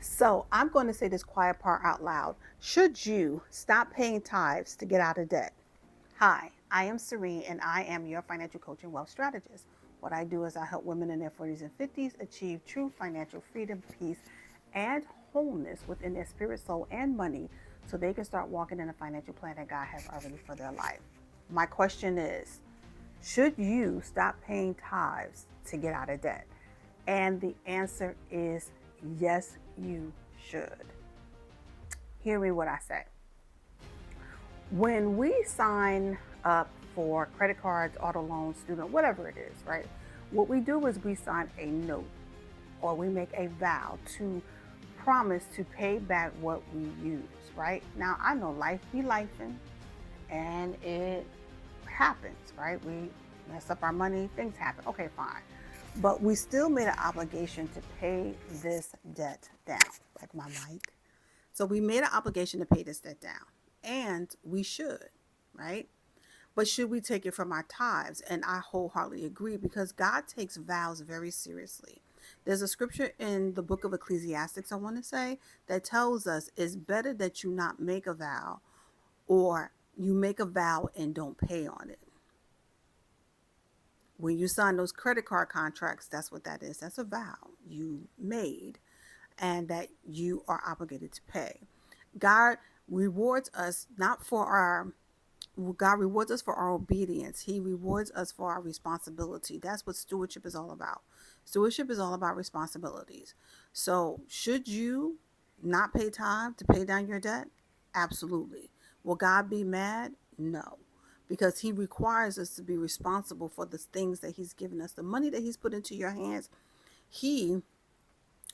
So I'm going to say this quiet part out loud. Should you stop paying tithes to get out of debt? Hi, I am Serene and I am your financial coach and wealth strategist. What I do is I help women in their 40s and 50s achieve true financial freedom, peace, and wholeness within their spirit, soul, and money so they can start walking in a financial plan that God has already for their life. My question is, should you stop paying tithes to get out of debt? And the answer is yes, you should. Hear me what I say. When we sign up for credit cards, auto loans, student, whatever it is, right? What we do is we sign a note or we make a vow to promise to pay back what we use, right? Now, I know life be lifing and it happens, right? We mess up our money, things happen. Okay, fine. But we still made an obligation to pay this debt down, like my mic. So we made an obligation to pay this debt down, and we should, right? But should we take it from our tithes? And I wholeheartedly agree because God takes vows very seriously. There's a scripture in the book of Ecclesiastics, I want to say, that tells us it's better that you not make a vow or you make a vow and don't pay on it. When you sign those credit card contracts, that's what that is. That's a vow you made and that you are obligated to pay. God rewards us not for our God rewards us for our obedience. He rewards us for our responsibility. That's what stewardship is all about. Stewardship is all about responsibilities. So, should you not pay tithe to pay down your debt? Absolutely. Will God be mad? No. Because he requires us to be responsible for the things that he's given us. The money that he's put into your hands, he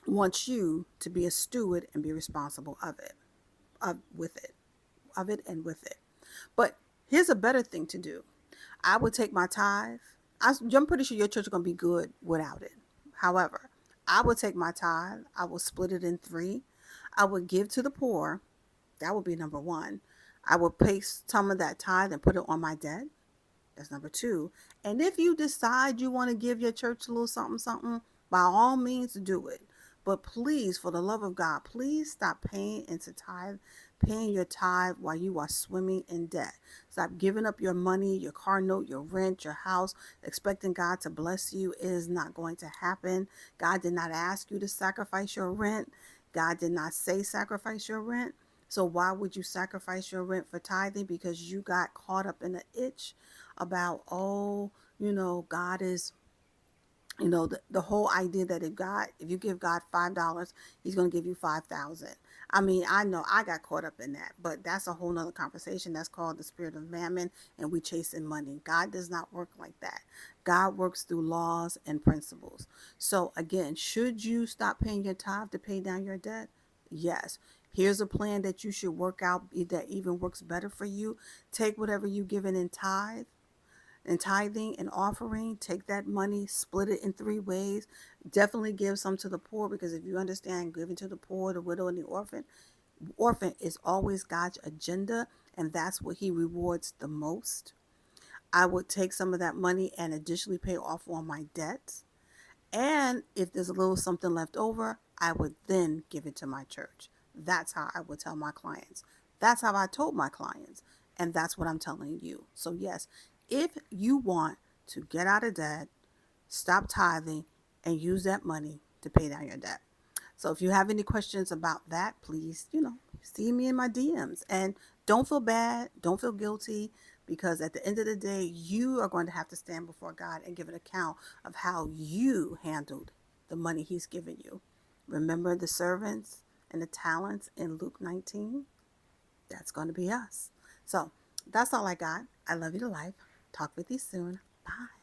wants you to be a steward and be responsible of it, of it and with it. But here's a better thing to do. I would take my tithe. I'm pretty sure your church is going to be good without it. However, I would take my tithe. I will split it in three. I would give to the poor. That would be number one. I would pay some of that tithe and put it on my debt. That's number two. And if you decide you want to give your church a little something, something, by all means do it. But please, for the love of God, please stop paying your tithe while you are swimming in debt. Stop giving up your money, your car note, your rent, your house, expecting God to bless you. It is not going to happen. God did not ask you to sacrifice your rent. God did not say sacrifice your rent. So why would you sacrifice your rent for tithing? Because you got caught up in an itch about, oh, God is, the whole idea that if you give God $5, he's going to give you 5,000. I mean, I know I got caught up in that, but that's a whole nother conversation. That's called the spirit of mammon, and we chasing money. God does not work like that. God works through laws and principles. So again, should you stop paying your tithe to pay down your debt? Yes. Here's a plan that you should work out that even works better for you. Take whatever you given in tithe and tithing and offering, take that money, split it in three ways. Definitely give some to the poor, because if you understand giving to the poor, the widow, and the orphan is always God's agenda, and that's what he rewards the most. I would take some of that money and additionally pay off on my debts. And if there's a little something left over, I would then give it to my church. That's how I would tell my clients. That's how I told my clients. And that's what I'm telling you. So, yes, if you want to get out of debt, stop tithing and use that money to pay down your debt. So, if you have any questions about that, please, see me in my DMs. And don't feel bad. Don't feel guilty, because at the end of the day, you are going to have to stand before God and give an account of how you handled the money he's given you. Remember the servants and the talents in Luke 19? That's going to be us. So that's all I got. I love you to life. Talk with you soon. Bye.